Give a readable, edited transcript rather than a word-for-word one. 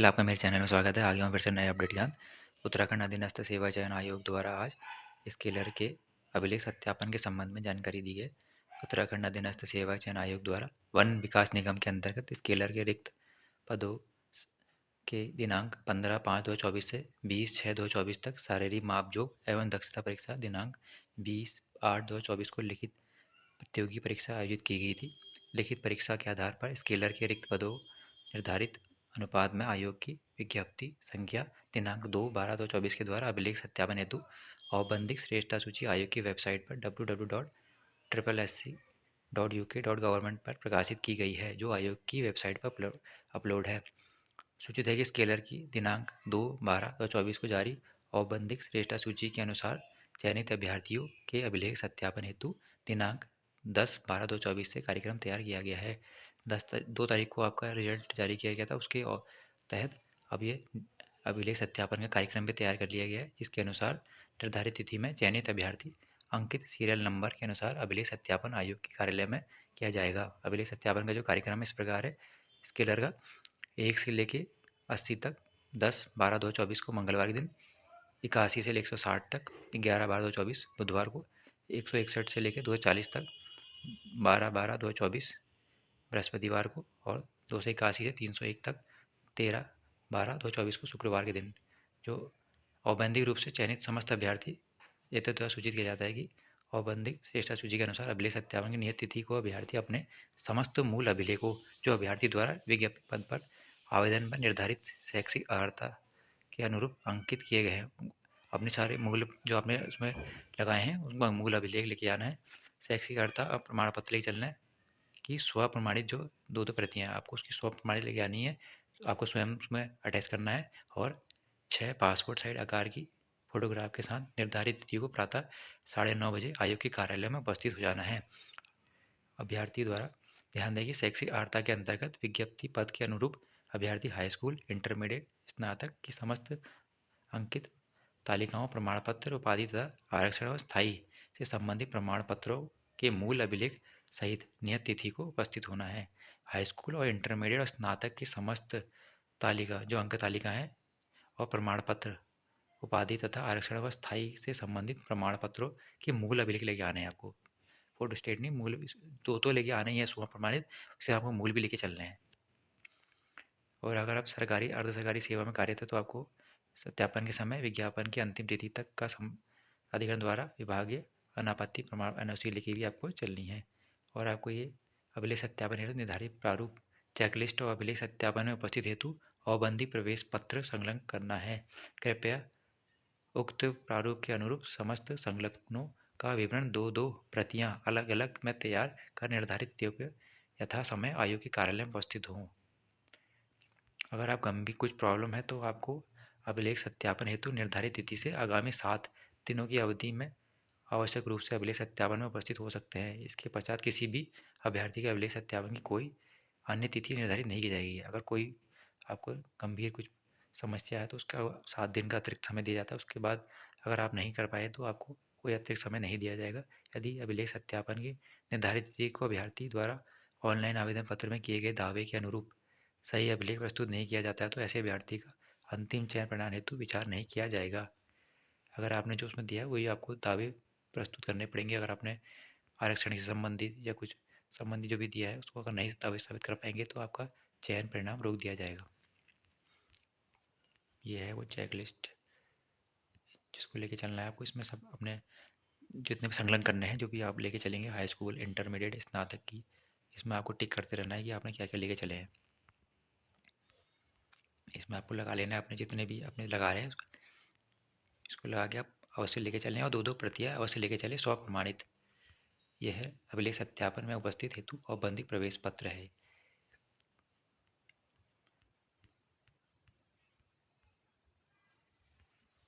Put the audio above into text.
आपका मेरे चैनल में स्वागत है। आगे हम फिर से नए अपडेट के साथ उत्तराखंड अधीनस्थ सेवा चयन आयोग द्वारा आज स्केलर के अभिलेख सत्यापन के संबंध में जानकारी दी है। उत्तराखंड अधीनस्थ सेवा चयन आयोग द्वारा वन विकास निगम के अंतर्गत स्केलर के रिक्त पदों के दिनांक 15/5/2024 से 20/6/2024 तक शारीरिक मापजोख एवं दक्षता परीक्षा दिनांक 20/8/2024 को लिखित प्रतियोगी परीक्षा आयोजित की गई थी। लिखित परीक्षा के आधार पर स्केलर के रिक्त पदों निर्धारित अनुपात में आयोग की विज्ञप्ति संख्या दिनांक 2/12/2024 के द्वारा अभिलेख सत्यापन हेतु औपबंधिक श्रेष्ठता सूची आयोग की वेबसाइट पर www.sssc.uk.gov पर प्रकाशित की गई है, जो आयोग की वेबसाइट पर अपलोड है। सूचित है कि स्केलर की दिनांक 2/12/2024 को जारी औपबंधिक श्रेष्ठता सूची के अनुसार चयनित अभ्यर्थियों के अभिलेख सत्यापन हेतु दिनांक 10/12/2024 से कार्यक्रम तैयार किया गया है। 2 तारीख को आपका रिजल्ट जारी किया गया था, उसके तहत अब ये अभिलेख सत्यापन का कार्यक्रम भी तैयार कर लिया गया है, जिसके अनुसार निर्धारित तिथि में चयनित अभ्यर्थी अंकित सीरियल नंबर के अनुसार अभिलेख सत्यापन आयोग के कार्यालय में किया जाएगा। अभिलेख सत्यापन का जो कार्यक्रम है इस प्रकार है। स्केलर का 1 से लेके 80 तक 10/12/2024 को मंगलवार के दिन, 81 से लेकर 160 तक 11/12/2024 बुधवार को, 161 से लेकर 240 तक 12/12/2024 बृहस्पतिवार को और 281 से 301 तक 13/12/2024 को शुक्रवार के दिन। जो औपबंधिक रूप से चयनित समस्त अभ्यर्थी ये द्वारा सूचित किया जाता है कि औपबंधिक श्रेष्ठता सूची के अनुसार अभिलेख सत्यापन की नियत तिथि को अभ्यर्थी अपने समस्त मूल अभिलेखों जो अभ्यर्थी द्वारा विज्ञप्ति पद पर आवेदन पर निर्धारित शैक्षिक अर्हता के अनुरूप अंकित किए गए हैं, अपने सारे मूल जो आपने उसमें लगाए हैं उसमें मूल अभिलेख लेके आना है। शैक्षिक अर्हता और प्रमाण पत्र लेके चलना है कि स्व प्रमाणित जो 2 प्रतियाँ आपको उसकी स्व प्रमाणित लेके आनी है, आपको स्वयं उसमें अटैच करना है और 6 पासपोर्ट साइज आकार की फोटोग्राफ के साथ निर्धारित तिथि को प्रातः 9:30 बजे आयोग के कार्यालय में उपस्थित हो जाना है। अभ्यर्थी द्वारा ध्यान दें कि शैक्षिक अर्हता के अंतर्गत विज्ञप्ति पद के अनुरूप अभ्यर्थी हाई स्कूल, इंटरमीडिएट, स्नातक की समस्त अंकित तालिकाओं, प्रमाण पत्र, उपाधि तथा आरक्षण व स्थायी से संबंधित प्रमाण पत्रों के मूल अभिलेख सहित नियत तिथि को उपस्थित होना है। हाई स्कूल और इंटरमीडिएट और स्नातक की समस्त तालिका जो अंक तालिका है और प्रमाण पत्र, उपाधि तथा आरक्षण व स्थायी से संबंधित प्रमाण पत्रों के मूल अभिलेख लेके आने हैं आपको। फोटो स्टेट नहीं, मूल दो लेके आने ही है स्व प्रमाणित, उसके आपको मूल भी लेके चलने हैं। और अगर आप सरकारी अर्ध सरकारी सेवा में कार्यरत है तो आपको सत्यापन के समय विज्ञापन की अंतिम तिथि तक का अधिकरण द्वारा विभागीय अनापत्ति प्रमाण एनओसी लिखी भी आपको चलनी है। और आपको ये अभिलेख सत्यापन हेतु निर्धारित प्रारूप चेकलिस्ट और अभिलेख सत्यापन में उपस्थित हेतु औबंदी प्रवेश पत्र संलग्न करना है। कृपया उक्त प्रारूप के अनुरूप समस्त संलग्नों का विवरण 2-2 प्रतियां अलग अलग में तैयार कर निर्धारित तिथियों पर यथा समय आयोग के कार्यालय में उपस्थित हों। अगर आप गंभीर कुछ प्रॉब्लम है तो आपको अभिलेख सत्यापन हेतु निर्धारित तिथि से आगामी 7 दिनों की अवधि में आवश्यक रूप से अभिलेख सत्यापन में उपस्थित हो सकते हैं। इसके पश्चात किसी भी अभ्यर्थी के अभिलेख सत्यापन की कोई अन्य तिथि निर्धारित नहीं की जाएगी। अगर कोई आपको गंभीर कुछ समस्या है तो उसका 7 दिन का अतिरिक्त समय दिया जाता है। उसके बाद अगर आप नहीं कर पाए तो आपको कोई अतिरिक्त समय नहीं दिया जाएगा। यदि अभिलेख सत्यापन की निर्धारित तिथि को अभ्यर्थी द्वारा ऑनलाइन आवेदन पत्र में किए गए दावे के अनुरूप सही अभिलेख प्रस्तुत नहीं किया जाता है तो ऐसे अभ्यर्थी का अंतिम चयन प्रणाली हेतु विचार नहीं किया जाएगा। अगर आपने जो उसमें दिया है वही आपको दावे प्रस्तुत करने पड़ेंगे। अगर आपने आरक्षण से संबंधित या कुछ संबंधी जो भी दिया है उसको अगर नहीं दावे साबित कर पाएंगे तो आपका चयन परिणाम रोक दिया जाएगा। ये है वो चेक लिस्ट जिसको लेके चलना है आपको। इसमें सब अपने जितने भी संलग्न करने हैं जो भी आप लेके चलेंगे, हाई स्कूल, इंटरमीडिएट, स्नातक की, इसमें आपको टिक करते रहना है कि आपने क्या क्या लेके चले हैं। इसमें आपको लगा लेना है अपने जितने भी अपने लगा रहे हैं इसको लगा के आप अवश्य लेके चलें और 2-2 प्रतियाँ अवश्य लेके चलें स्व प्रमाणित। यह है अभिलेख सत्यापन में उपस्थित हेतु औपबंधिक प्रवेश पत्र है।